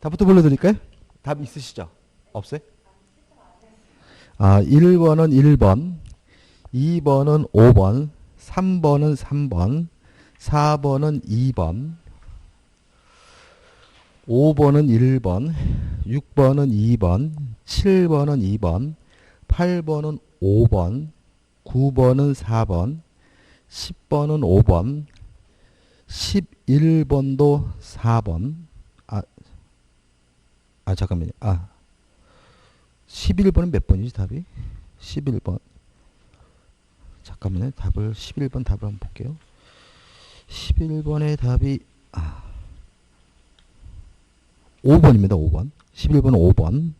답부터 불러드릴까요? 답 있으시죠? 없어요? 1번은 1번, 2번은 5번, 3번은 3번, 4번은 2번, 5번은 1번, 6번은 2번, 7번은 2번, 8번은 5번, 9번은 4번, 10번은 5번, 11번도 4번. 잠깐만요. 11번은 몇 번이지, 답이? 11번. 잠깐만요. 11번 답을 한번 볼게요. 11번의 답이, 5번입니다. 5번. 11번은 5번.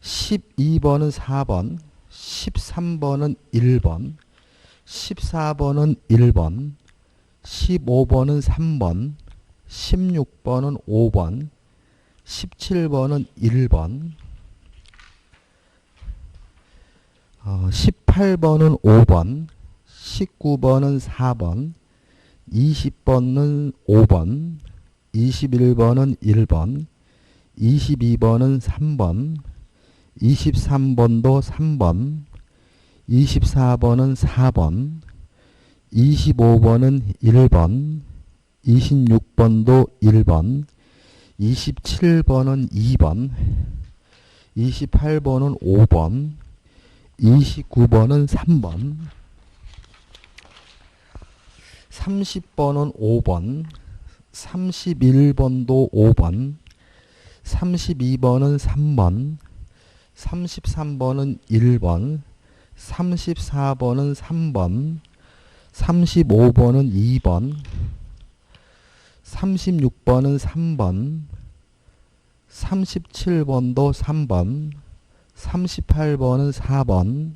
12번은 4번. 13번은 1번. 14번은 1번. 15번은 3번. 16번은 5번. 17번은 1번. 18번은 5번. 19번은 4번. 20번은 5번. 21번은 1번. 22번은 3번. 23번도 3번. 24번은 4번. 25번은 1번. 26번도 1번. 27번은 2번. 28번은 5번. 29번은 3번. 30번은 5번. 31번도 5번. 32번은 3번. 33번은 1번. 34번은 3번. 35번은 2번. 36번은 3번. 37번도 3번. 38번은 4번.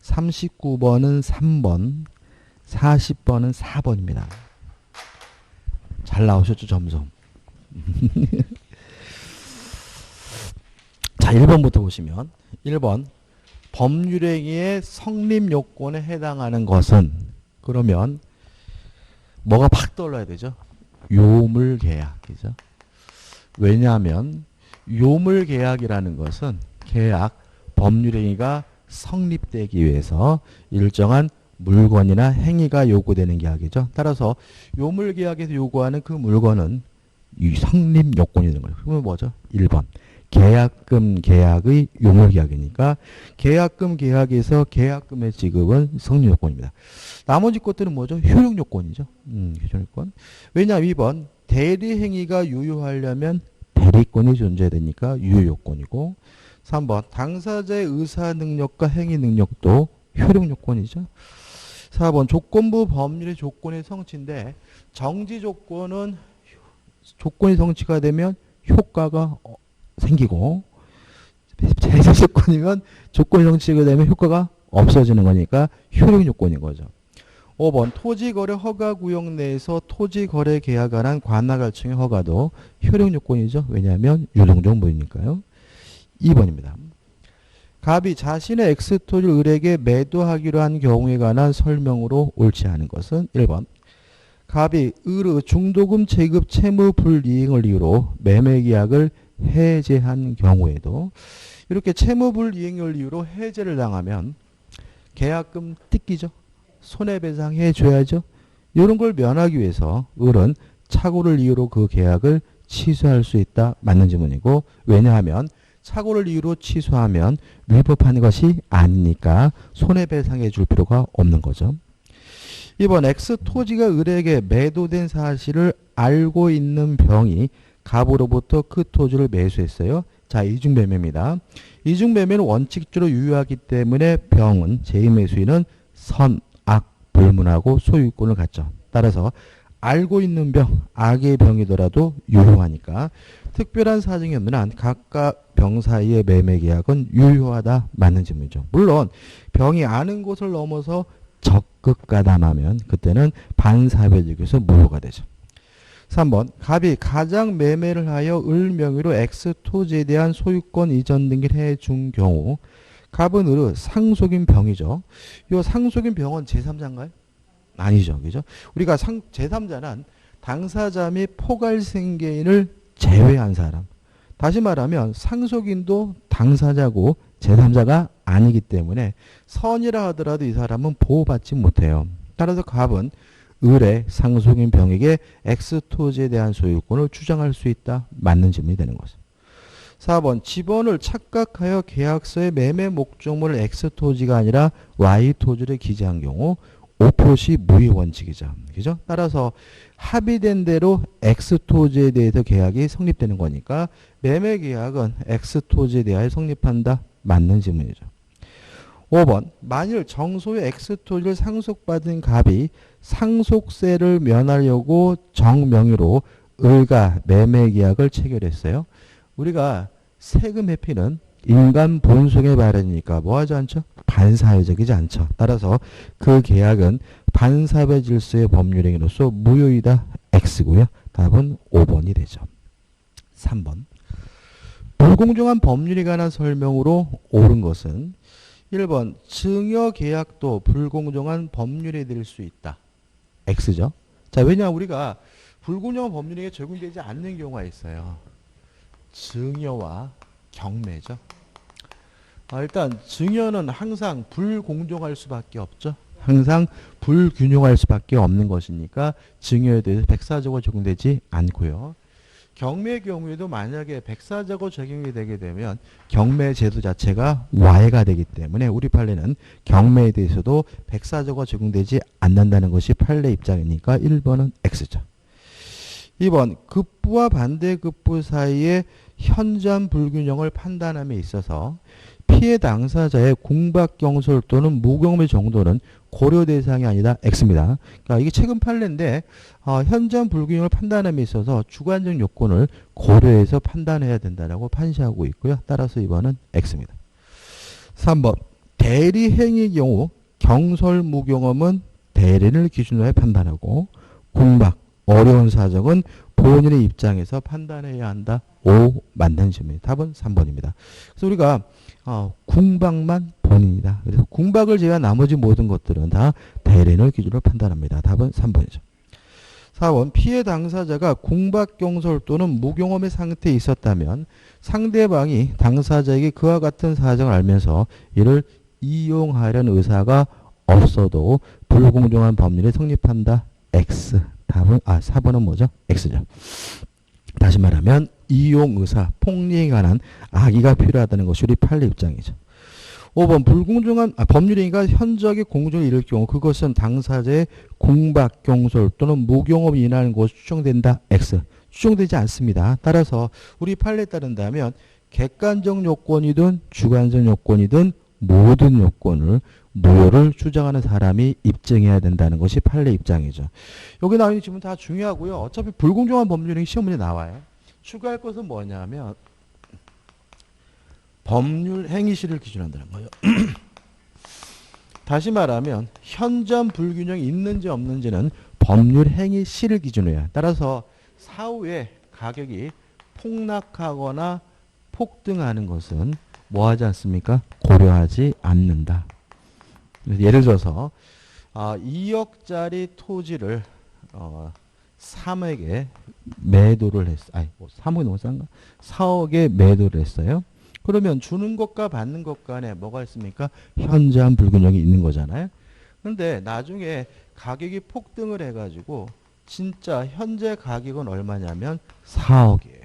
39번은 3번. 40번은 4번입니다. 잘 나오셨죠, 점점. 자, 1번부터 보시면 1번 법률행위의 성립 요건에 해당하는 것은, 그러면 뭐가 팍 떠올라야 되죠? 요물계약이죠. 왜냐하면 요물계약이라는 것은 계약, 법률행위가 성립되기 위해서 일정한 물건이나 행위가 요구되는 계약이죠. 따라서 요물계약에서 요구하는 그 물건은 이 성립 요건이 되는 거예요. 그러면 뭐죠? 1번. 계약금 계약의 요물계약이니까 계약금 계약에서 계약금의 지급은 성립요건입니다. 나머지 것들은 뭐죠? 효력요건이죠. 효력요건. 왜냐하면 2번 대리행위가 유효하려면 대리권이 존재해야 되니까 유효요건이고, 3번 당사자의 의사능력과 행위능력도 효력요건이죠. 4번 조건부 법률의 조건의 성취인데, 정지조건은 조건이 성취가 되면 효과가 생기고, 제재조건이면 조건이 성취가 되면 효과가 없어지는 거니까 효력요건인 거죠. 5번 토지거래 허가구역 내에서 토지거래 계약에 관한 관할갈증의 허가도 효력요건이죠. 왜냐하면 유동정보이니까요. 2번입니다. 갑이 자신의 X토지를 을에게 매도하기로 한 경우에 관한 설명으로 옳지 않은 것은 1번 갑이 을의 중도금 체급 채무 불이행을 이유로 매매계약을 해제한 경우에도, 이렇게 채무 불이행을 이유로 해제를 당하면 계약금 뜯기죠. 손해배상 해줘야죠. 이런 걸 면하기 위해서 을은 착오를 이유로 그 계약을 취소할 수 있다. 맞는 질문이고, 왜냐하면 착오를 이유로 취소하면 위법한 것이 아니니까 손해배상해 줄 필요가 없는 거죠. 2번 X토지가 을에게 매도된 사실을 알고 있는 병이 갑으로부터 그 토지를 매수했어요. 자, 이중매매입니다. 이중매매는 원칙적으로 유효하기 때문에 병은 제2매수인은 선, 악, 불문하고 소유권을 갖죠. 따라서 알고 있는 병, 악의 병이더라도 유효하니까 특별한 사정이 없는 한 각각 병 사이의 매매계약은 유효하다. 맞는 질문이죠. 물론 병이 아는 곳을 넘어서 적극 가담하면 그때는 반사회적에서 무효가 되죠. 3번 갑이 가장 매매를 하여 을 명의로 X토지에 대한 소유권 이전 등기를 해준 경우, 갑은 을의 상속인 병이죠. 이 상속인 병은 제3자인가요? 아니죠. 그죠? 우리가 제3자는 당사자 및 포괄생계인을 제외한 사람. 다시 말하면 상속인도 당사자고 제3자가 아니기 때문에 선이라 하더라도 이 사람은 보호받지 못해요. 따라서 갑은 을의 상속인 병에게 X토지에 대한 소유권을 주장할 수 있다. 맞는 질문이 되는 거죠. 4번 지번을 착각하여 계약서의 매매 목적물을 X토지가 아니라 Y토지를 기재한 경우 오표시 무효 원칙이죠. 그죠? 따라서 합의된 대로 X토지에 대해서 계약이 성립되는 거니까 매매 계약은 X토지에 대하여 성립한다. 맞는 질문이죠. 5번 만일 정소의 X토지를 상속받은 갑이 상속세를 면하려고 정명의로 을과 매매 계약을 체결했어요. 우리가 세금 회피는 인간 본성의 발현이니까 뭐 하지 않죠? 반사회적이지 않죠. 따라서 그 계약은 반사회 질서의 법률행위로서 무효이다. X고요. 답은 5번이 되죠. 3번 불공정한 법률에 관한 설명으로 옳은 것은 1번 증여계약도 불공정한 법률에 될 수 있다. X죠. 자, 왜냐하면 우리가 불공정한 법률에 적용되지 않는 경우가 있어요. 증여와 경매죠. 일단 증여는 항상 불공정할 수밖에 없죠. 항상 불균형할 수밖에 없는 것이니까 증여에 대해서 백사적으로 적용되지 않고요. 경매의 경우에도 만약에 백사적으로 적용이 되게 되면 경매 제도 자체가 와해가 되기 때문에 우리 판례는 경매에 대해서도 백사적으로 적용되지 않는다는 것이 판례 입장이니까 1번은 X죠. 2번 급부와 반대급부 사이의 현저한 불균형을 판단함에 있어서 피해 당사자의 공박경솔 또는 무경매 정도는 고려 대상이 아니다. X입니다. 그러니까 이게 최근 판례인데 현저한 불균형을 판단함에 있어서 주관적 요건을 고려해서 판단해야 된다고 판시하고 있고요. 따라서 2번은 X입니다. 3번 대리행위의 경우 경솔 무경험은 대리를 기준으로 해 판단하고 공박 어려운 사정은 본인의 입장에서 판단해야 한다. 5 맞는 질문입니다. 답은 3번입니다. 그래서 우리가 궁박만 본인이다. 그래서 궁박을 제외한 나머지 모든 것들은 다 대리인을 기준으로 판단합니다. 답은 3번이죠. 4번 피해 당사자가 궁박경솔 또는 무경험의 상태에 있었다면 상대방이 당사자에게 그와 같은 사정을 알면서 이를 이용하려는 의사가 없어도 불공정한 법률에 성립한다. X. 답은 4번은 뭐죠? X죠. 다시 말하면 이용 의사, 폭리에 관한 악의가 필요하다는 것이 우리 판례 입장이죠. 5번 불공정한 법률행위가 현저하게 공정을 이룰 경우 그것은 당사자의 공박, 경솔 또는 무경험이 인하는 것이 추정된다. X. 추정되지 않습니다. 따라서 우리 판례에 따른다면 객관적 요건이든 주관적 요건이든 모든 요건을 무효를 주장하는 사람이 입증해야 된다는 것이 판례 입장이죠. 여기 나와 있는 질문 다 중요하고요. 어차피 불공정한 법률행위 시험 문제 나와요. 추가할 것은 뭐냐면 법률 행위시를 기준으로 한다는 거예요. 다시 말하면 현저한 불균형이 있는지 없는지는 법률 행위시를 기준으로 해요. 따라서 사후에 가격이 폭락하거나 폭등하는 것은 뭐하지 않습니까? 고려하지 않는다. 예를 들어서 2억짜리 토지를 3억에 매도를 했어요. 3억이 너무 싼가? 4억에 매도를 했어요. 그러면 주는 것과 받는 것 간에 뭐가 있습니까? 현저한 불균형이 있는 거잖아요. 그런데 나중에 가격이 폭등을 해가지고 진짜 현재 가격은 얼마냐면 4억이에요.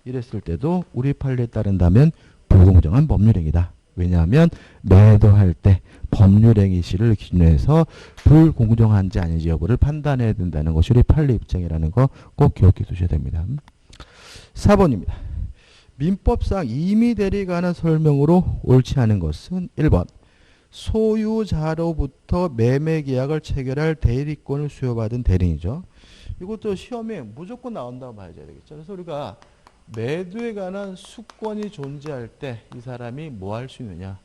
이랬을 때도 우리 판례에 따른다면 불공정한 법률행위다. 왜냐하면 매도할 때 법률행위시를 기준으로 해서 불공정한지 아닌지 여부를 판단해야 된다는 것이 우리 판례 입장이라는 거 꼭 기억해 두셔야 됩니다. 4번입니다. 민법상 임의대리에 관한 설명으로 옳지 않은 것은 1번 소유자로부터 매매계약을 체결할 대리권을 수여받은 대리인이죠. 이것도 시험에 무조건 나온다고 봐야 되겠죠. 그래서 우리가 매도에 관한 수권이 존재할 때 이 사람이 뭐 할 수 있느냐.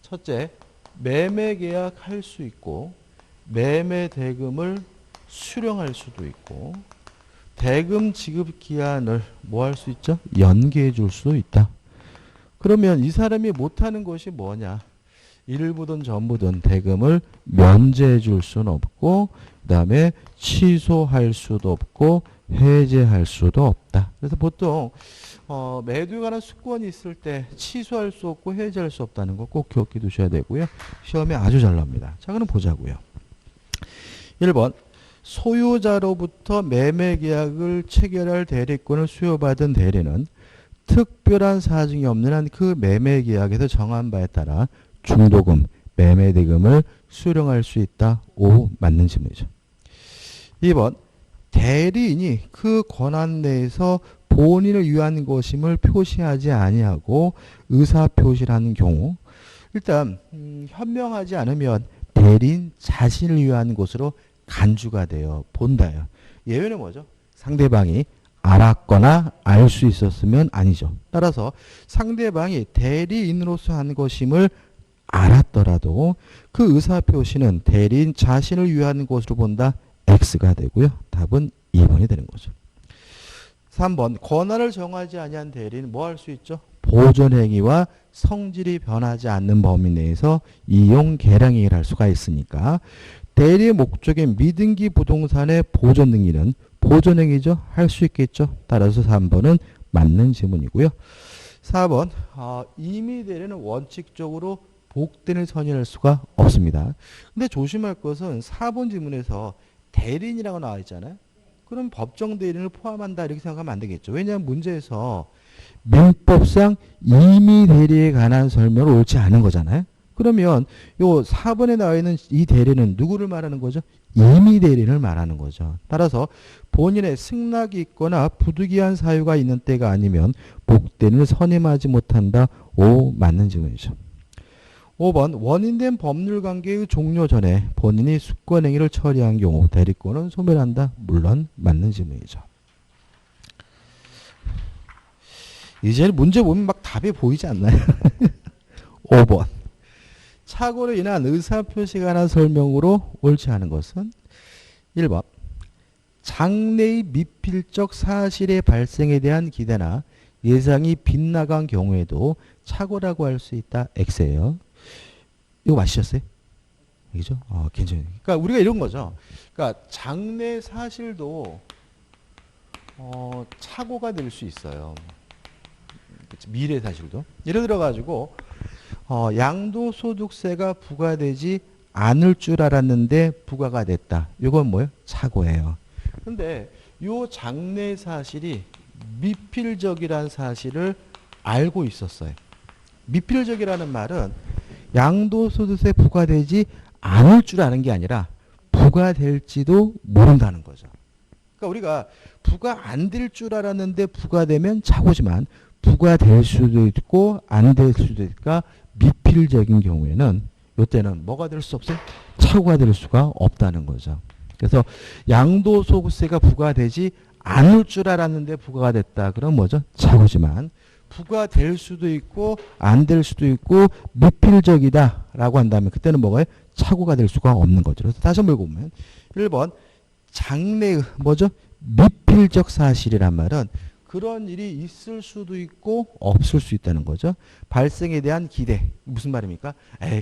첫째, 매매계약 할 수 있고 매매 대금을 수령할 수도 있고 대금 지급 기한을 뭐 할 수 있죠? 연기해 줄 수도 있다. 그러면 이 사람이 못하는 것이 뭐냐. 일부든 전부든 대금을 면제해 줄 수는 없고 그 다음에 취소할 수도 없고 해제할 수도 없다. 그래서 보통 매도에 관한 수권이 있을 때 취소할 수 없고 해제할 수 없다는 거 꼭 기억해 두셔야 되고요. 시험에 아주 잘 나옵니다. 자, 그럼 보자고요. 1번 소유자로부터 매매 계약을 체결할 대리권을 수여받은 대리는 특별한 사정이 없는 한 그 매매 계약에서 정한 바에 따라 중도금, 매매 대금을 수령할 수 있다. 오, 맞는 질문이죠. 2번 대리인이 그 권한 내에서 본인을 위한 것임을 표시하지 아니하고 의사 표시를 하는 경우 일단 현명하지 않으면 대리인 자신을 위한 것으로 간주가 되어 본다요. 예외는 뭐죠? 상대방이 알았거나 알 수 있었으면 아니죠. 따라서 상대방이 대리인으로서 한 것임을 알았더라도 그 의사표시는 대리인 자신을 위한 것으로 본다. X가 되고요. 답은 2번이 되는 거죠. 3번 권한을 정하지 아니한 대리인 뭐 할 수 있죠? 보존행위와 성질이 변하지 않는 범위 내에서 이용 계량행위를 할 수가 있으니까 대리의 목적인 미등기 부동산의 보존 등기는 보존행위죠. 할 수 있겠죠. 따라서 3번은 맞는 질문이고요. 4번 임의 대리는 원칙적으로 복대를 선언할 수가 없습니다. 근데 조심할 것은 4번 질문에서 대리인이라고 나와 있잖아요. 그럼 법정 대리인을 포함한다 이렇게 생각하면 안 되겠죠. 왜냐하면 문제에서 민법상 임의 대리에 관한 설명을 옳지 않은 거잖아요. 그러면 요 4번에 나와 있는 이 대리는 누구를 말하는 거죠? 임의 대리인을 말하는 거죠. 따라서 본인의 승낙이 있거나 부득이한 사유가 있는 때가 아니면 복대를 선임하지 못한다. 오, 맞는 질문이죠. 5번 원인된 법률관계의 종료 전에 본인이 수권행위를 처리한 경우 대리권은 소멸한다. 물론 맞는 질문이죠. 이제 문제 보면 막 답이 보이지 않나요? 5번 착오로 인한 의사표시가 관한 설명으로 옳지 않은 것은 1번 장래의 미필적 사실의 발생에 대한 기대나 예상이 빗나간 경우에도 착오라고 할 수 있다. X예요. 이거 맞으셨어요? 이죠? 괜찮아요. 그러니까 우리가 이런 거죠. 그러니까 장래 사실도 착오가 될 수 있어요. 미래 사실도. 예를 들어 가지고 양도소득세가 부과되지 않을 줄 알았는데 부과가 됐다. 이건 뭐예요? 착오예요. 근데 요 장래 사실이 미필적이라는 사실을 알고 있었어요. 미필적이라는 말은 양도소득세 부과되지 않을 줄 아는 게 아니라 부과될지도 모른다는 거죠. 그러니까 우리가 부과 안 될 줄 알았는데 부과되면 착오지만 부과될 수도 있고 안 될 수도 있으니까 미필적인 경우에는 이때는 뭐가 될 수 없어요? 착오가 될 수가 없다는 거죠. 그래서 양도소득세가 부과되지 않을 줄 알았는데 부과가 됐다. 그럼 뭐죠? 착오지만 부과될 수도 있고 안 될 수도 있고 미필적이다라고 한다면 그때는 뭐가요? 착오가 될 수가 없는 거죠. 그래서 다시 한번 읽어보면 1번 장래의 뭐죠? 미필적 사실이란 말은 그런 일이 있을 수도 있고 없을 수 있다는 거죠. 발생에 대한 기대. 무슨 말입니까?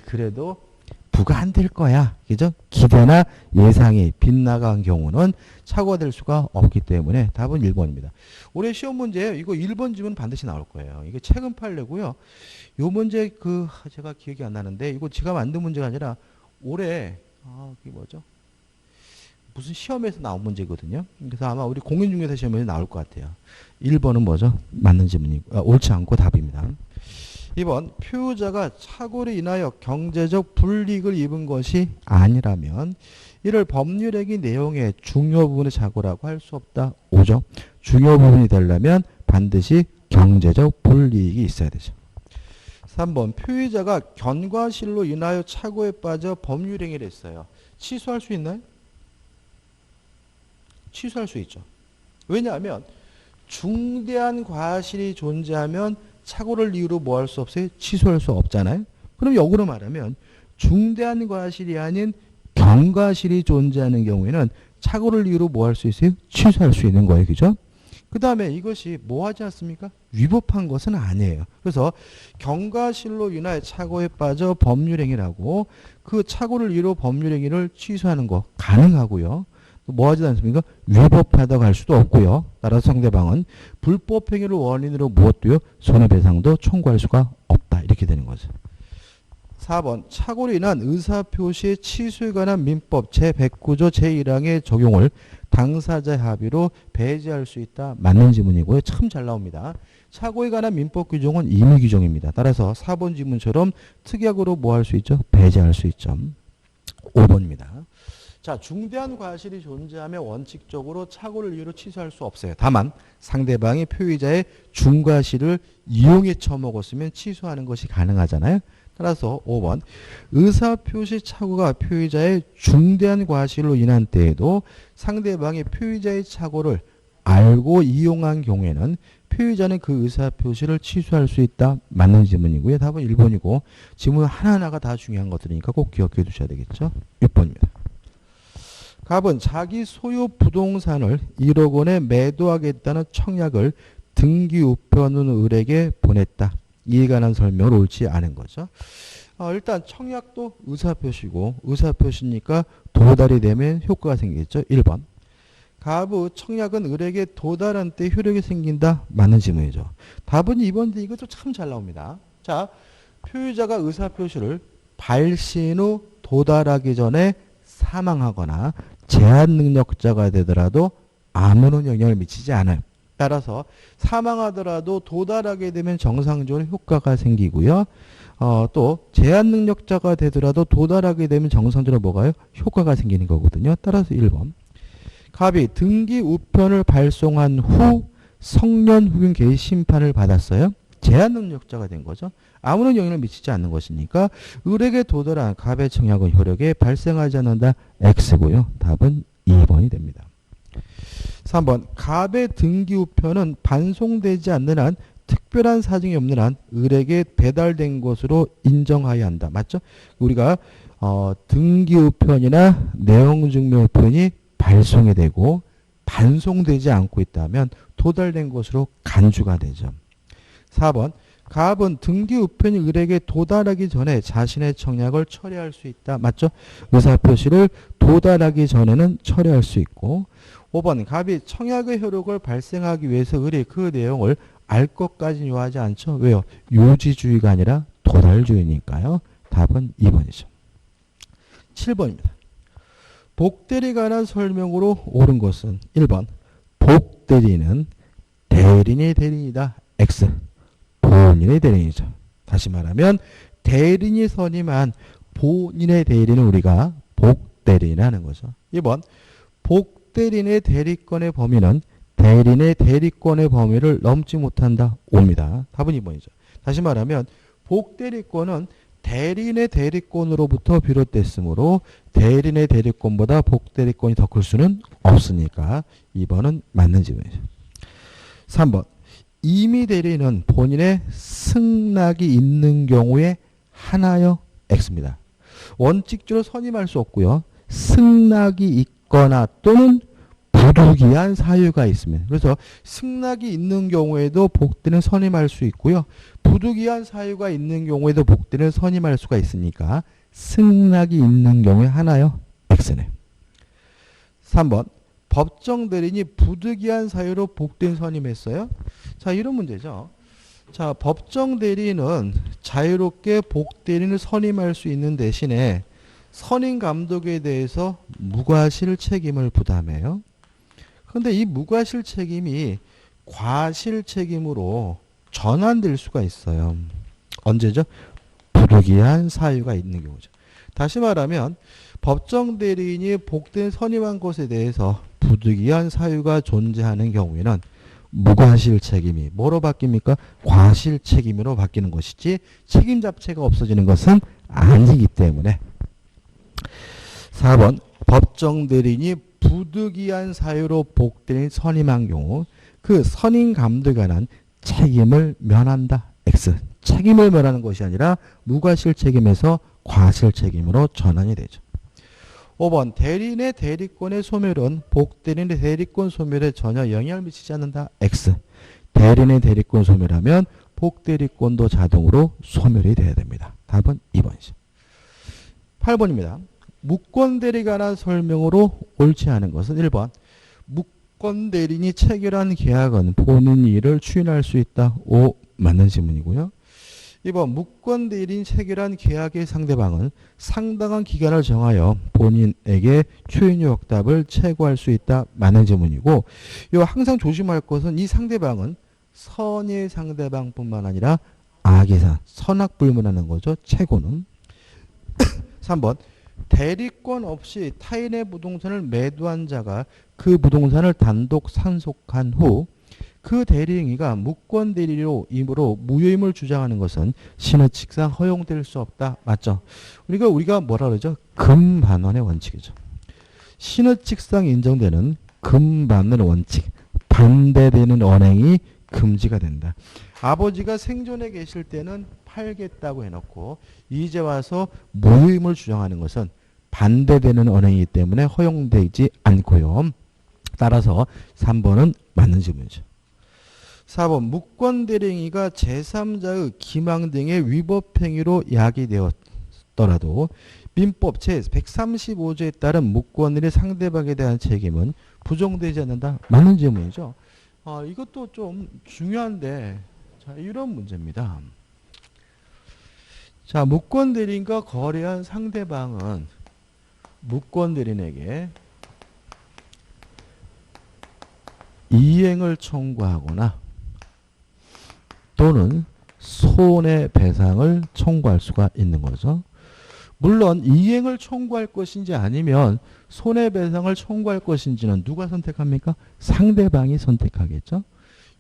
그래도 부과 안 될 거야. 그죠? 기대나 예상이 빗나간 경우는 착오가 될 수가 없기 때문에 답은 1번입니다. 올해 시험 문제예요. 이거 1번 지문 반드시 나올 거예요. 이게 최근 판례고요. 요 문제 제가 기억이 안 나는데 이거 제가 만든 문제가 아니라 올해 그게 뭐죠? 무슨 시험에서 나온 문제거든요. 그래서 아마 우리 공인중개사 시험에서 나올 것 같아요. 1번은 뭐죠? 맞는 질문이고 옳지 않고 답입니다. 2번 표유자가 착오로 인하여 경제적 불이익을 입은 것이 아니라면 이를 법률행위 내용의 중요 부분의 착오라고 할 수 없다. 5죠. 중요 부분이 되려면 반드시 경제적 불이익이 있어야 되죠. 3번 표의자가 견과실로 인하여 착오에 빠져 법률행위를 했어요. 취소할 수 있나요? 취소할 수 있죠. 왜냐하면 중대한 과실이 존재하면 착오를 이유로 뭐 할 수 없어요? 취소할 수 없잖아요. 그럼 역으로 말하면 중대한 과실이 아닌 경과실이 존재하는 경우에는 착오를 이유로 뭐 할 수 있어요? 취소할 수 있는 거예요. 그죠? 그 다음에 이것이 뭐 하지 않습니까? 위법한 것은 아니에요. 그래서 경과실로 인하여 착오에 빠져 법률행위라고 그 착오를 이유로 법률행위를 취소하는 거 가능하고요. 뭐 하지 않습니까? 위법하다고 할 수도 없고요. 따라서 상대방은 불법 행위를 원인으로 무엇도요? 손해배상도 청구할 수가 없다. 이렇게 되는 거죠. 4번 착오로 인한 의사표시의 취소에 관한 민법 제109조 제1항의 적용을 당사자의 합의로 배제할 수 있다. 맞는 지문이고요. 참 잘 나옵니다. 착오에 관한 민법 규정은 임의 규정입니다. 따라서 4번 지문처럼 특약으로 뭐 할 수 있죠? 배제할 수 있죠. 5번입니다. 자, 중대한 과실이 존재하며 원칙적으로 착오를 이유로 취소할 수 없어요. 다만 상대방이 표의자의 중과실을 이용해 처먹었으면 취소하는 것이 가능하잖아요. 따라서 5번 의사표시 착오가 표의자의 중대한 과실로 인한 때에도 상대방이 표의자의 착오를 알고 이용한 경우에는 표의자는 그 의사표시를 취소할 수 있다. 맞는 지문이고요. 답은 1번이고 지문 하나하나가 다 중요한 것들이니까 꼭 기억해 두셔야 되겠죠. 6번입니다. 갑은 자기 소유 부동산을 1억 원에 매도하겠다는 청약을 등기 우편으로 을에게 보냈다. 이에 관한 설명을 옳지 않은 거죠. 일단 청약도 의사표시고 의사표시니까 도달이 되면 효과가 생기겠죠. 1번. 갑의 청약은 을에게 도달한 때 효력이 생긴다. 맞는 지문이죠. 답은 2번인데 이것도 참 잘 나옵니다. 자, 표의자가 의사표시를 발신 후 도달하기 전에 사망하거나 제한 능력자가 되더라도 아무런 영향을 미치지 않아요. 따라서 사망하더라도 도달하게 되면 정상적으로 효과가 생기고요. 또 제한 능력자가 되더라도 도달하게 되면 정상적으로 뭐가요? 효과가 생기는 거거든요. 따라서 1번. 갑이 등기 우편을 발송한 후 성년 후견 개의 심판을 받았어요. 제한 능력자가 된 거죠. 아무런 영향을 미치지 않는 것이니까 을에게 도달한 갑의 청약은 효력에 발생하지 않는다. X고요. 답은 2번이 됩니다. 3번 갑의 등기 우편은 반송되지 않는 한 특별한 사정이 없는 한 을에게 배달된 것으로 인정하여야 한다. 맞죠? 우리가 등기 우편이나 내용 증명 우편이 발송이 되고 반송되지 않고 있다면 도달된 것으로 간주가 되죠. 4번 갑은 등기 우편이 을에게 도달하기 전에 자신의 청약을 철회할 수 있다. 맞죠? 의사표시를 도달하기 전에는 철회할 수 있고 5번 갑이 청약의 효력을 발생하기 위해서 을이 그 내용을 알 것까지는 요하지 않죠. 왜요? 요지주의가 아니라 도달주의니까요. 답은 2번이죠. 7번입니다. 복대리에 관한 설명으로 옳은 것은 1번 복대리는 대리인의 대리인이다. X. 본인의 대리인이죠. 다시 말하면 대리인이 선임한 본인의 대리인은 우리가 복대리인하는 거죠. 2번 복대리인의 대리권의 범위는 대리인의 대리권의 범위를 넘지 못한다. 옵니다. 답은 2번이죠. 다시 말하면 복대리권은 대리인의 대리권으로부터 비롯됐으므로 대리인의 대리권보다 복대리권이 더 클 수는 없으니까 2번은 맞는 질문이죠. 3번 임의 대리인은 본인의 승낙이 있는 경우에 하나여 X입니다. 원칙적으로 선임할 수 없고요. 승낙이 있거나 또는 부득이한 사유가 있으면 그래서 승낙이 있는 경우에도 복대는 선임할 수 있고요. 부득이한 사유가 있는 경우에도 복대는 선임할 수가 있으니까 승낙이 있는 경우에 하나요? X네. 3번 법정 대리인이 부득이한 사유로 복대인 선임했어요. 자, 이런 문제죠. 자, 법정 대리인은 자유롭게 복대리인을 선임할 수 있는 대신에 선임 감독에 대해서 무과실 책임을 부담해요. 그런데 이 무과실 책임이 과실 책임으로 전환될 수가 있어요. 언제죠? 부득이한 사유가 있는 경우죠. 다시 말하면 법정 대리인이 복대인 선임한 것에 대해서 부득이한 사유가 존재하는 경우에는 무과실 책임이 뭐로 바뀝니까? 과실 책임으로 바뀌는 것이지 책임 자체가 없어지는 것은 아니기 때문에 4번 법정 대리인이 부득이한 사유로 복대리인 선임한 경우 그 선임 감독에 관한 책임을 면한다. X. 책임을 면하는 것이 아니라 무과실 책임에서 과실 책임으로 전환이 되죠. 5번 대리인의 대리권의 소멸은 복대리인의 대리권 소멸에 전혀 영향을 미치지 않는다. X. 대리인의 대리권 소멸하면 복대리권도 자동으로 소멸이 돼야 됩니다. 답은 2번이죠. 8번입니다. 무권대리에 관한 설명으로 옳지 않은 것은 1번 무권대리인이 체결한 계약은 본인 일을 추인할 수 있다. O 맞는 질문이고요. 2번 무권대리인 체결한 계약의 상대방은 상당한 기간을 정하여 본인에게 추인료 확답을 채구할 수 있다. 맞는 질문이고 요 항상 조심할 것은 이 상대방은 선의 상대방뿐만 아니라 악의사, 선악불문하는 거죠. 채고는. 3번 대리권 없이 타인의 부동산을 매도한 자가 그 부동산을 단독 상속한 후 그 대리행위가 무권대리로 임으로 무효임을 주장하는 것은 신의칙상 허용될 수 없다. 맞죠? 우리가 뭐라 그러죠? 금반환의 원칙이죠. 신의칙상 인정되는 금반환의 원칙. 반대되는 언행이 금지가 된다. 아버지가 생존해 계실 때는 팔겠다고 해놓고 이제 와서 무효임을 주장하는 것은 반대되는 언행이기 때문에 허용되지 않고요. 따라서 3번은 맞는 질문이죠. 4번 무권대리행위가 제3자의 기망 등의 위법행위로 야기되었더라도 민법 제135조에 따른 무권인의 상대방에 대한 책임은 부정되지 않는다. 맞는 질문이죠. 이것도 좀 중요한데 자, 이런 문제입니다. 자, 무권대리인과 거래한 상대방은 무권대리인에게 이행을 청구하거나 또는 손해배상을 청구할 수가 있는 거죠. 물론 이행을 청구할 것인지 아니면 손해배상을 청구할 것인지는 누가 선택합니까? 상대방이 선택하겠죠.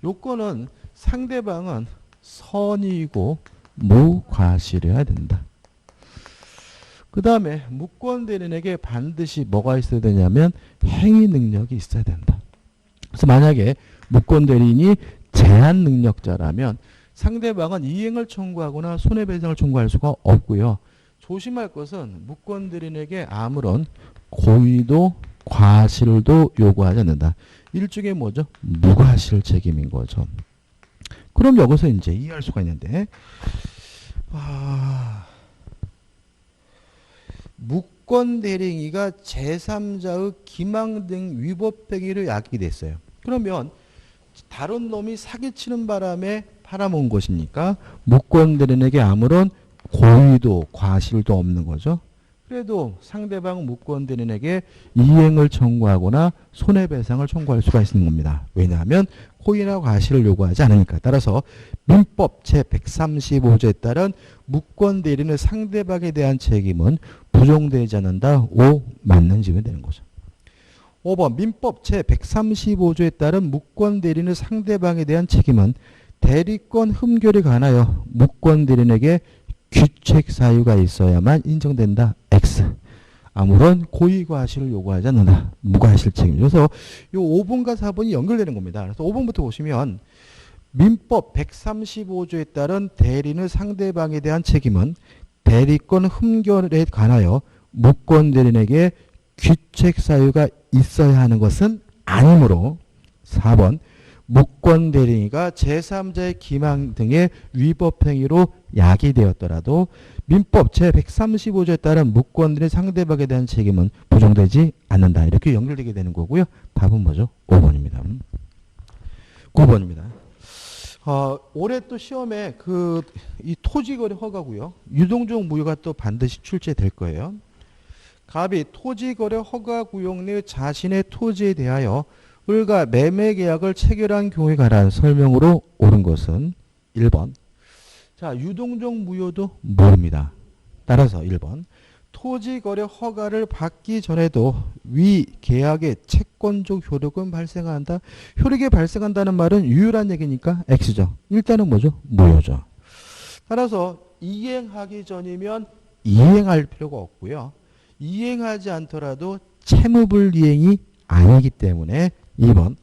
요건은 상대방은 선의이고 무과실해야 된다. 그 다음에 무권대리인에게 반드시 뭐가 있어야 되냐면 행위 능력이 있어야 된다. 그래서 만약에 무권대리인이 제한 능력자라면 상대방은 이행을 청구하거나 손해배상을 청구할 수가 없고요. 조심할 것은 무권대리인에게 아무런 고의도 과실도 요구하지 않는다. 일종의 뭐죠? 무과실 책임인 거죠. 그럼 여기서 이제 이해할 수가 있는데 무권대리인이 제3자의 기망 등 위법행위를 야기됐어요. 그러면 다른 놈이 사기치는 바람에 팔아먹은 것이니까 무권대리인에게 아무런 고의도 과실도 없는 거죠. 그래도 상대방 무권대리인에게 이행을 청구하거나 손해배상을 청구할 수가 있는 겁니다. 왜냐하면 고의나 과실을 요구하지 않으니까. 따라서 민법 제135조에 따른 무권대리인의 상대방에 대한 책임은 부정되지 않는다. O 맞는 질문이 되는 거죠. 5번 민법 제135조에 따른 무권대리인의 상대방에 대한 책임은 대리권 흠결에 관하여 무권대리인에게 규책 사유가 있어야만 인정된다. X. 아무런 고의 과실을 요구하지 않는다. 무과실 책임. 그래서 이 5번과 4번이 연결되는 겁니다. 그래서 5번부터 보시면 민법 135조에 따른 대리인의 상대방에 대한 책임은 대리권 흠결에 관하여 무권대리인에게 규책 사유가 있어야 하는 것은 아니므로 4번 무권대리인이 제3자의 기망 등의 위법행위로 야기되었더라도 민법 제135조에 따른 무권대리인 상대방에 대한 책임은 부정되지 않는다. 이렇게 연결되게 되는 거고요. 답은 뭐죠? 5번입니다. 9번입니다. 올해 또 시험에 이 토지거래 허가고요. 유동적 무효가 또 반드시 출제될 거예요. 갑이 토지거래 허가 구역 내 자신의 토지에 대하여 을과 매매 계약을 체결한 경우에 관한 설명으로 옳은 것은 1번. 자, 유동적 무효도 모릅니다. 따라서 1번. 토지거래 허가를 받기 전에도 위 계약의 채권적 효력은 발생한다. 효력이 발생한다는 말은 유효란 얘기니까 X죠. 일단은 뭐죠? 무효죠. 따라서 이행하기 전이면 이행할 필요가 없고요. 이행하지 않더라도 채무불이행이 아니기 때문에 2번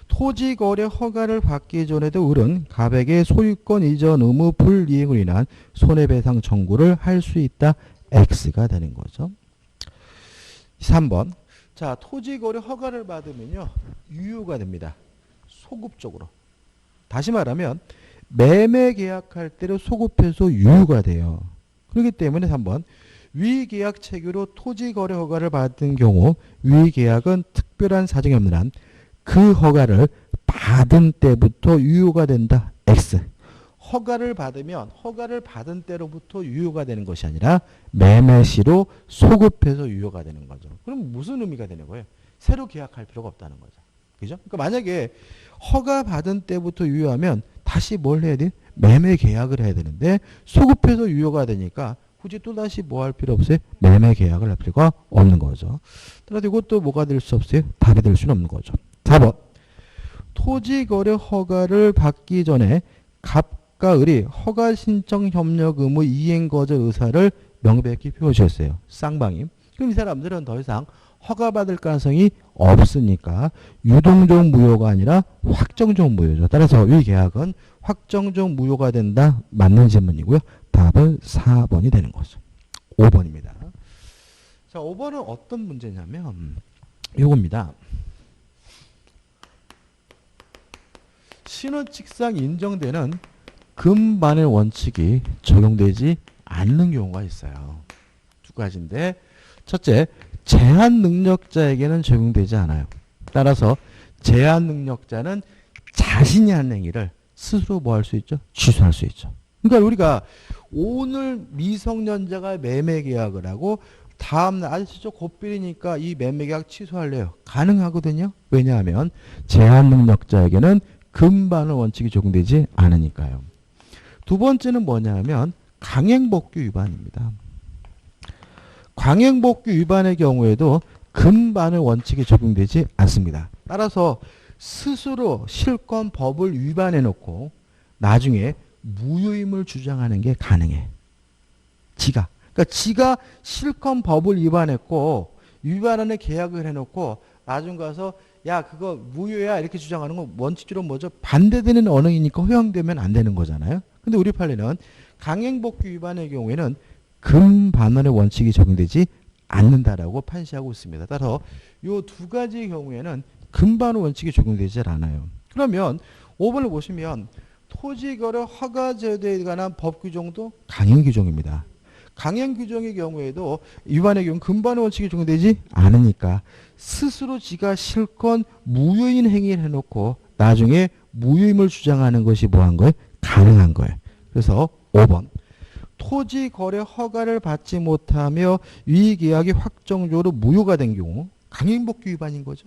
토지거래 허가를 받기 전에도 을은 갑에게 소유권 이전 의무 불이행으로 인한 손해배상 청구를 할 수 있다. X가 되는 거죠. 3번 자, 토지거래 허가를 받으면요 유효가 됩니다. 소급적으로. 다시 말하면 매매 계약할 때로 소급해서 유효가 돼요. 그렇기 때문에 3번 위 계약 체계로 토지 거래 허가를 받은 경우 위 계약은 특별한 사정이 없는 한 그 허가를 받은 때부터 유효가 된다. X. 허가를 받은 때로부터 유효가 되는 것이 아니라 매매 시로 소급해서 유효가 되는 거죠. 그럼 무슨 의미가 되는 거예요? 새로 계약할 필요가 없다는 거죠. 그죠? 그러니까 만약에 허가 받은 때부터 유효하면 다시 뭘 해야 돼? 매매 계약을 해야 되는데 소급해서 유효가 되니까 굳이 또 다시 뭐 할 필요 없어요? 매매 계약을 할 필요가 없는 거죠. 따라서 이것도 뭐가 될 수 없어요? 답이 될 수는 없는 거죠. 4번. 토지거래 허가를 받기 전에 갑과 을이 허가 신청 협력 의무 이행 거절 의사를 명백히 표시했어요. 쌍방임. 그럼 이 사람들은 더 이상 허가받을 가능성이 없으니까 유동적 무효가 아니라 확정적 무효죠. 따라서 이 계약은 확정적 무효가 된다. 맞는 질문이고요. 답은 4번이 되는 거죠. 5번입니다. 자, 5번은 어떤 문제냐면 요겁니다. 신원칙상 인정되는 금반의 원칙이 적용되지 않는 경우가 있어요. 두 가지인데 첫째, 제한 능력자에게는 적용되지 않아요. 따라서 제한 능력자는 자신이 한 행위를 스스로 뭐 할 수 있죠? 취소할 수 있죠. 그러니까 우리가 오늘 미성년자가 매매 계약을 하고 다음날 아저씨 저 곧비리니까 이 매매 계약 취소할래요. 가능하거든요. 왜냐하면 제한 능력자에게는 금반의 원칙이 적용되지 않으니까요. 두 번째는 뭐냐면 강행법규 위반입니다. 강행법규 위반의 경우에도 금반의 원칙이 적용되지 않습니다. 따라서 스스로 실권 법을 위반해 놓고 나중에 무효임을 주장하는 게 가능해. 그러니까 지가 실권 법을 위반했고 위반하는 계약을 해놓고 나중 가서 야 그거 무효야 이렇게 주장하는 건 원칙적으로 뭐죠? 반대되는 언행이니까 허용되면 안 되는 거잖아요. 근데 우리 판례는 강행법규 위반의 경우에는 금반원의 원칙이 적용되지 않는다라고 판시하고 있습니다. 따라서 이 두 가지 경우에는 금반원 원칙이 적용되지 않아요. 그러면 5번을 보시면 토지거래 허가 제도에 관한 법 규정도 강행 규정입니다. 강행 규정의 경우에도 위반의 경우 금반의 원칙이 적용되지 않으니까 스스로 지가 실권 무효인 행위를 해놓고 나중에 무효임을 주장하는 것이 뭐한 거예요? 가능한 거예요. 그래서 5번. 토지 거래 허가를 받지 못하며 이 계약이 확정적으로 무효가 된 경우 강행법규 위반인 거죠.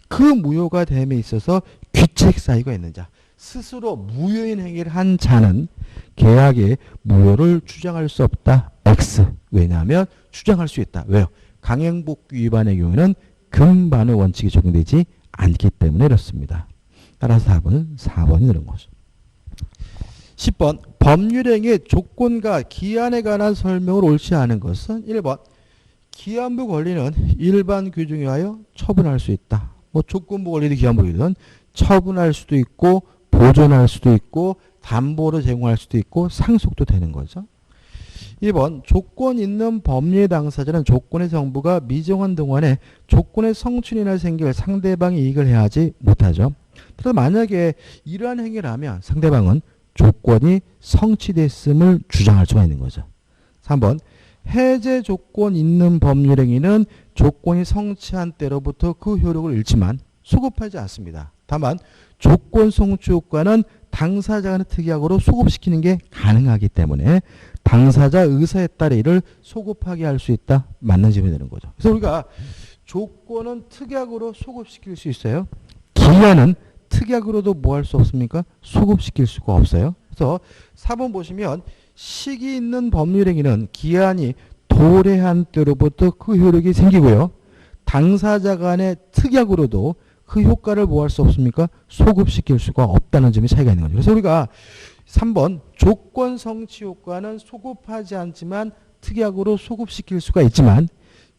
그 무효가 됨에 있어서 귀책 사유가 있는 자, 스스로 무효인 행위를 한 자는 계약의 무효를 주장할 수 없다. X. 왜냐하면 주장할 수 있다. 왜요? 강행법규 위반의 경우에는 금반의 원칙이 적용되지 않기 때문에 이렇습니다. 따라서 답은 4번이 되는 거죠. 10번. 법률행위의 조건과 기한에 관한 설명을 옳지 않은 것은 1번. 기한부 권리는 일반 규정에 의하여 처분할 수 있다. 뭐 조건부 권리든 기한부 권리든 처분할 수도 있고 보존할 수도 있고 담보로 제공할 수도 있고 상속도 되는 거죠. 2번. 조건 있는 법률 당사자는 조건의 성부가 미정한 동안에 조건의 성취나 생길 상대방이 이익을 해하지 못하죠. 그래서 만약에 이러한 행위를 하면 상대방은 조건이 성취됐음을 주장할 수가 있는 거죠. 3번. 해제 조건 있는 법률 행위는 조건이 성취한 때로부터 그 효력을 잃지만 소급하지 않습니다. 다만 조건 성취 효과는 당사자 간의 특약으로 소급시키는 게 가능하기 때문에 당사자 의사에 따라 이를 소급하게 할 수 있다. 맞는 질문이 되는 거죠. 그래서 우리가 조건은 특약으로 소급시킬 수 있어요. 기한은 특약으로도 뭐 할 수 없습니까? 소급시킬 수가 없어요. 그래서 4번 보시면 시기 있는 법률행위는 기한이 도래한 때로부터 그 효력이 생기고요. 당사자 간의 특약으로도 그 효과를 뭐 할 수 없습니까? 소급시킬 수가 없다는 점이 차이가 있는 거죠. 그래서 우리가 3번 조건 성취 효과는 소급하지 않지만 특약으로 소급시킬 수가 있지만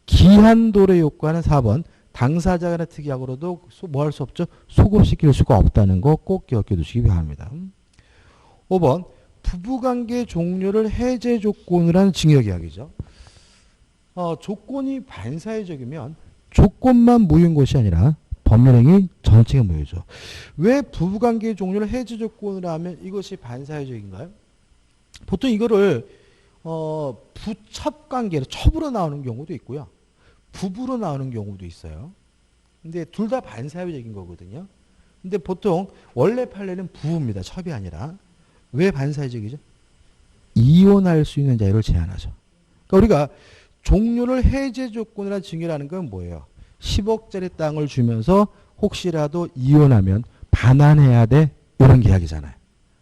기한 도래 효과는 4번 당사자 간의 특약으로도 뭐 할 수 없죠? 소급시킬 수가 없다는 거 꼭 기억해 두시기 바랍니다. 5번 부부관계 종료를 해제 조건으로 하는 징역이야기죠. 조건이 반사회적이면 조건만 무효인 것이 아니라 법률행위 전체가 무효죠. 왜 부부관계 종료를 해제 조건으로 하면 이것이 반사회적인가요? 보통 이거를 부첩관계로 첩으로 나오는 경우도 있고요. 부부로 나오는 경우도 있어요. 근데 둘 다 반사회적인 거거든요. 근데 보통 원래 판례는 부부입니다. 첩이 아니라. 왜 반사회적이죠? 이혼할 수 있는 자유를 제한하죠. 그러니까 우리가 종료를 해제 조건이라 증여라는 건 뭐예요? 10억짜리 땅을 주면서 혹시라도 이혼하면 반환해야 돼. 이런 계약이잖아요.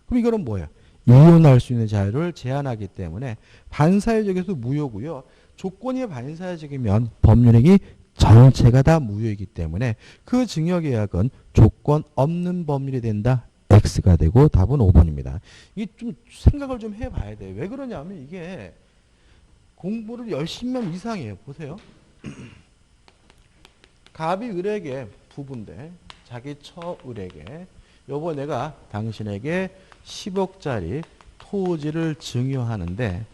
그럼 이거는 뭐예요? 이혼할 수 있는 자유를 제한하기 때문에 반사회적에서 무효고요. 조건이 반사회적이면 법률행위 전체가 다 무효이기 때문에 그 증여계약은 조건 없는 법률이 된다. X가 되고 답은 5번입니다. 이게 좀 생각을 좀 해봐야 돼요. 왜 그러냐면 이게 공부를 열심히 하면 이상해요. 보세요. 갑이 을에게 부부인데 자기 처을에게 여보 내가 당신에게 10억짜리 토지를 증여하는데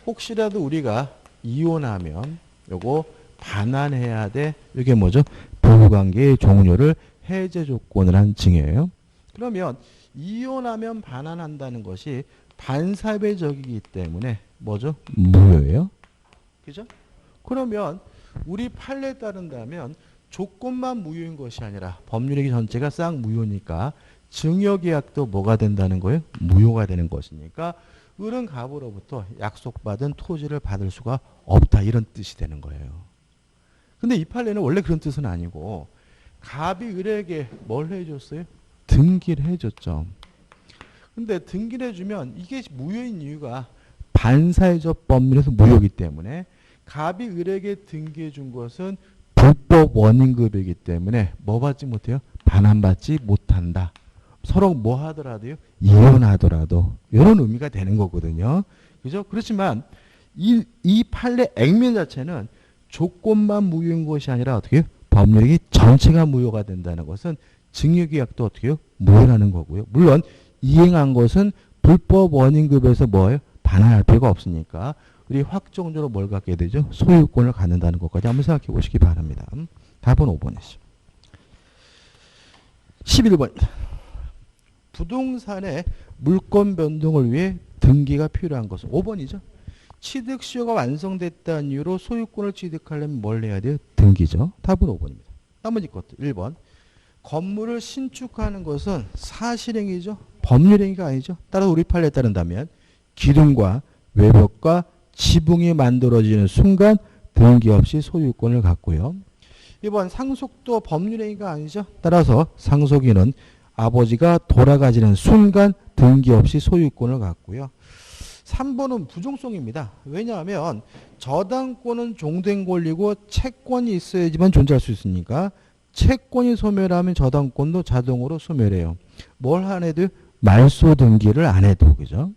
혹시라도 우리가 이혼하면 요거 반환해야 돼. 이게 뭐죠? 부부관계의 종료를 해제 조건을 한 증여예요. 그러면 이혼하면 반환한다는 것이 반사회적이기 때문에 뭐죠? 무효예요. 그죠? 그러면 우리 판례에 따른다면 조건만 무효인 것이 아니라 법률행위 전체가 싹 무효니까 증여계약도 뭐가 된다는 거예요? 무효가 되는 것이니까 을은 갑으로부터 약속받은 토지를 받을 수가 없다. 이런 뜻이 되는 거예요. 근데 이 판례는 원래 그런 뜻은 아니고 갑이 을에게 뭘 해줬어요? 등기를 해줬죠. 근데 등기를 해주면 이게 무효인 이유가 반사회적 법률에서 무효이기 때문에 갑이 을에게 등기해 준 것은 불법 원인급이기 때문에 뭐 받지 못해요? 반환받지 못한다. 서로 뭐 하더라도요? 이혼하더라도 이런 의미가 되는 거거든요. 그죠? 그렇지만 이 판례 액면 자체는 조건만 무효인 것이 아니라 어떻게 해요? 법률이 전체가 무효가 된다는 것은 증여계약도 어떻게 해요? 무효라는 거고요. 물론 이행한 것은 불법 원인급에서 뭐예요? 반환할 필요가 없으니까 우리 확정적으로 뭘 갖게 되죠? 소유권을 갖는다는 것까지 한번 생각해 보시기 바랍니다. 답은 5번이죠. 11번입니다. 부동산의 물권 변동을 위해 등기가 필요한 것은 5번이죠. 취득시효가 완성됐다는 이유로 소유권을 취득하려면 뭘 해야 돼요? 등기죠. 답은 5번입니다. 나머지 것도 1번. 건물을 신축하는 것은 사실행위죠. 법률행위가 아니죠. 따라서 우리 판례에 따른다면 기둥과 외벽과 지붕이 만들어지는 순간 등기 없이 소유권을 갖고요. 2번 상속도 법률행위가 아니죠. 따라서 상속인은 아버지가 돌아가시는 순간 등기 없이 소유권을 갖고요. 3번은 부종성입니다. 왜냐하면 저당권은 종된 권리고 채권이 있어야지만 존재할 수 있으니까 채권이 소멸하면 저당권도 자동으로 소멸해요. 뭘 안 해도 말소 등기를 안 해도 그죠?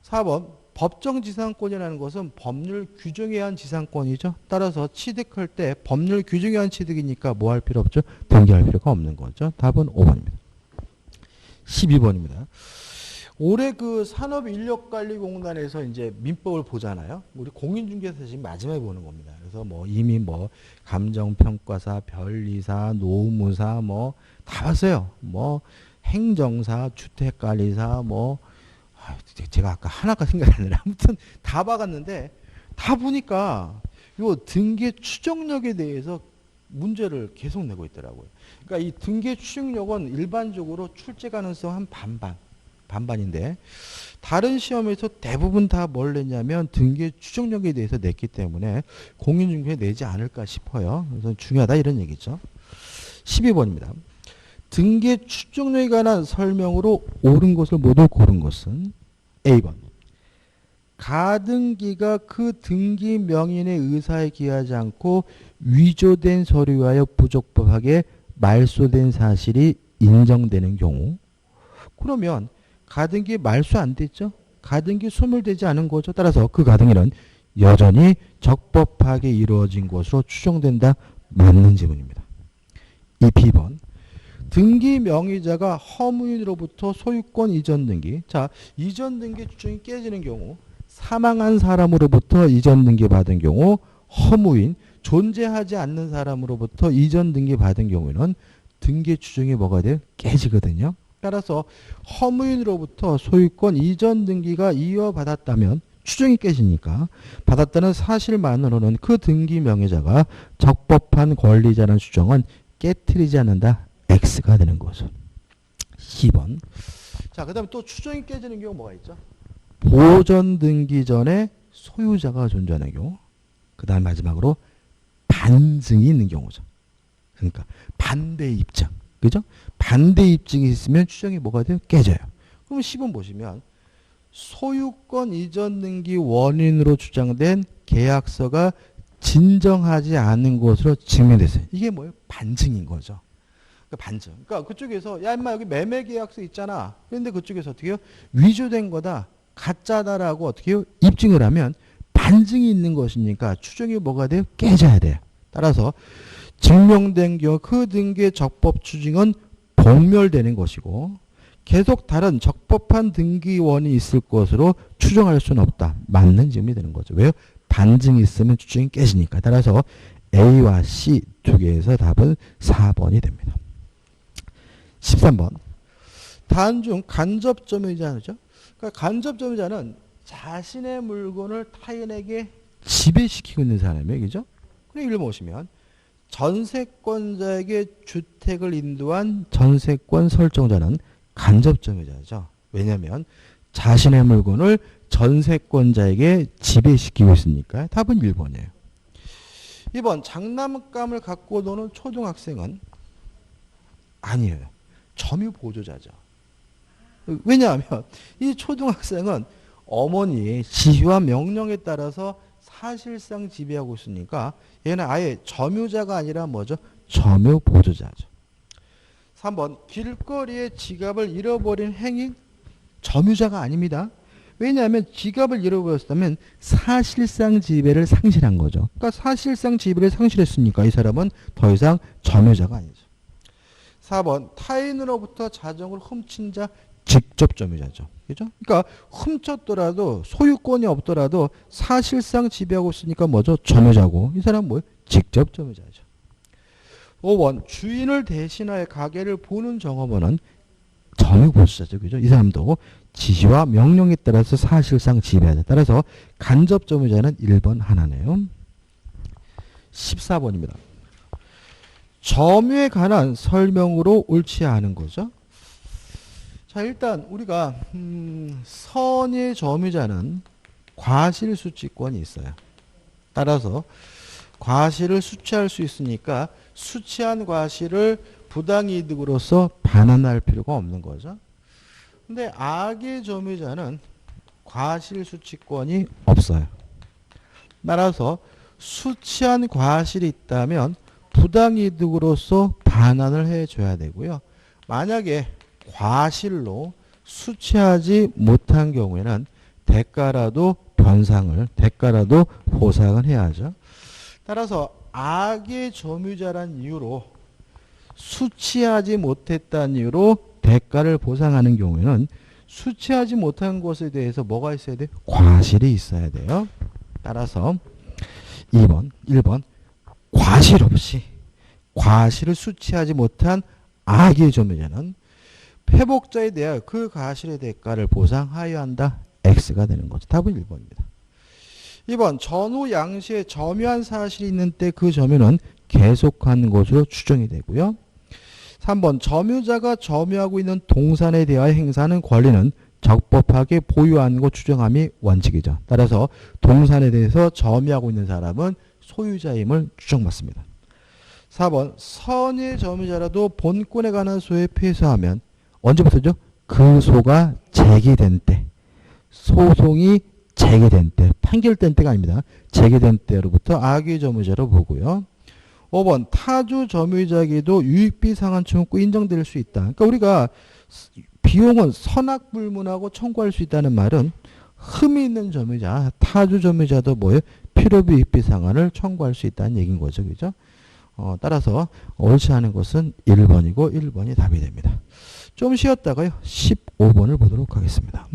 4번 법정 지상권이라는 것은 법률 규정에 의한 지상권이죠. 따라서 취득할 때 법률 규정에 의한 취득이니까 뭐 할 필요 없죠? 등기할 필요가 없는 거죠. 답은 5번입니다. 12번입니다. 올해 그 산업인력관리공단에서 이제 민법을 보잖아요. 우리 공인중개사 지금 마지막에 보는 겁니다. 그래서 뭐 이미 뭐 감정평가사, 변리사, 노무사 뭐 다 봤어요. 뭐 행정사, 주택관리사 뭐 제가 아까 하나가 생각이 안 나네. 아무튼 다 봐갔는데 다 보니까 요 등기 추정력에 대해서 문제를 계속 내고 있더라고요. 그러니까 이 등기 추정력은 일반적으로 출제 가능성 한 반반인데 다른 시험에서 대부분 다 뭘 냈냐면 등기 추정력에 대해서 냈기 때문에 공인중개에 내지 않을까 싶어요. 그래서 중요하다 이런 얘기죠. 12번입니다. 등기 추정력에 관한 설명으로 옳은 것을 모두 고른 것은 A번. 가등기가 그 등기 명인의 의사에 기하지 않고 위조된 서류하여 부적법하게 말소된 사실이 인정되는 경우. 그러면 가등기 말소 안 됐죠? 가등기 소멸되지 않은 거죠. 따라서 그 가등기는 여전히 적법하게 이루어진 것으로 추정된다. 맞는 지문입니다. 2B번. 등기 명의자가 허무인으로부터 소유권 이전 등기. 자, 이전 등기 추정이 깨지는 경우, 사망한 사람으로부터 이전 등기 받은 경우, 허무인, 존재하지 않는 사람으로부터 이전 등기 받은 경우에는 등기 추정이 뭐가 돼요? 깨지거든요. 따라서 허무인으로부터 소유권 이전 등기가 이어받았다면 추정이 깨지니까 받았다는 사실만으로는 그 등기 명의자가 적법한 권리자라는 추정은 깨트리지 않는다. X가 되는 거죠. 10번. 자, 그 다음에 또 추정이 깨지는 경우 뭐가 있죠? 보전 등기 전에 소유자가 존재하는 경우. 그 다음 마지막으로 반증이 있는 경우죠. 그러니까 반대 입증. 그죠? 반대 입증이 있으면 추정이 뭐가 돼요? 깨져요. 그럼 10번 보시면 소유권 이전 등기 원인으로 주장된 계약서가 진정하지 않은 것으로 증명됐어요. 이게 뭐예요? 반증인 거죠. 그러니까 반증. 그러니까 그쪽에서 야 임마 여기 매매 계약서 있잖아. 그런데 그쪽에서 어떻게 해요? 위조된 거다. 가짜다라고 어떻게 해요? 입증을 하면 반증이 있는 것이니까 추정이 뭐가 돼요? 깨져야 돼요. 따라서 증명된 경우 그 등기의 적법 추징은 봉멸되는 것이고 계속 다른 적법한 등기원이 있을 것으로 추정할 수는 없다. 맞는 질문이 되는 거죠. 왜요? 반증이 있으면 추정이 깨지니까. 따라서 A와 C 두 개에서 답은 4번이 됩니다. 13번. 단중 간접점유자죠. 그러니까 간접점유자는 자신의 물건을 타인에게 지배시키고 있는 사람이에요. 그죠? 그럼 이걸 보시면 전세권자에게 주택을 인도한 전세권 설정자는 간접점유자죠. 왜냐하면 자신의 물건을 전세권자에게 지배시키고 있으니까 답은 1번이에요. 2번 장난감을 갖고 노는 초등학생은 아니에요. 점유 보조자죠. 왜냐하면 이 초등학생은 어머니의 지시와 명령에 따라서 사실상 지배하고 있으니까 얘는 아예 점유자가 아니라 뭐죠? 점유 보조자죠. 3번 길거리에 지갑을 잃어버린 행위 점유자가 아닙니다. 왜냐하면 지갑을 잃어버렸다면 사실상 지배를 상실한 거죠. 그러니까 사실상 지배를 상실했으니까 이 사람은 더 이상 점유자가 아니죠. 4번 타인으로부터 자정을 훔친 자 직접 점유자죠. 그죠? 그러니까 훔쳤더라도 소유권이 없더라도 사실상 지배하고 있으니까 뭐죠? 점유자고. 이 사람은 뭐예요? 직접 점유자죠. 5번 주인을 대신하여 가게를 보는 종업원은 점유보수자죠. 그죠? 이 사람도 지시와 명령에 따라서 사실상 지배하죠. 따라서 간접 점유자는 1번 하나네요. 14번입니다. 점유에 관한 설명으로 옳지 않은 거죠. 자, 일단 우리가 선의 점유자는 과실수취권이 있어요. 따라서 과실을 수취할 수 있으니까 수취한 과실을 부당이득으로서 반환할 필요가 없는 거죠. 근데 악의 점유자는 과실수취권이 없어요. 따라서 수취한 과실이 있다면 부당이득으로서 반환을 해줘야 되고요. 만약에 과실로 수취하지 못한 경우에는 대가라도 보상을 해야죠. 따라서 악의 점유자란 이유로 수취하지 못했다는 이유로 대가를 보상하는 경우에는 수취하지 못한 것에 대해서 뭐가 있어야 돼요? 과실이 있어야 돼요. 따라서 1번 과실 없이 과실을 수취하지 못한 악의 점유자는 회복자에 대하여 그 과실의 대가를 보상하여야 한다. X가 되는 거죠. 답은 1번입니다. 2번 전후 양시에 점유한 사실이 있는 때 그 점유는 계속한 것으로 추정이 되고요. 3번 점유자가 점유하고 있는 동산에 대하여 행사하는 권리는 적법하게 보유한 것 추정함이 원칙이죠. 따라서 동산에 대해서 점유하고 있는 사람은 소유자임을 추정받습니다. 4번 선의 점유자라도 본권에 관한 소에 패소하면 언제부터죠? 그 소가 제기된 때, 소송이 제기된 때, 판결된 때가 아닙니다. 제기된 때로부터 악의 점유자로 보고요. 5번 타주 점유자에게도 유익비 상환 청구 인정될 수 있다. 그러니까 우리가 비용은 선악불문하고 청구할 수 있다는 말은 흠이 있는 점유자, 타주 점유자도 뭐예요? 필요비 유익비 상환을 청구할 수 있다는 얘기인 거죠. 그죠? 따라서 옳지 않은 것은 1번이고 1번이 답이 됩니다. 좀 쉬었다가요. 15번을 보도록 하겠습니다.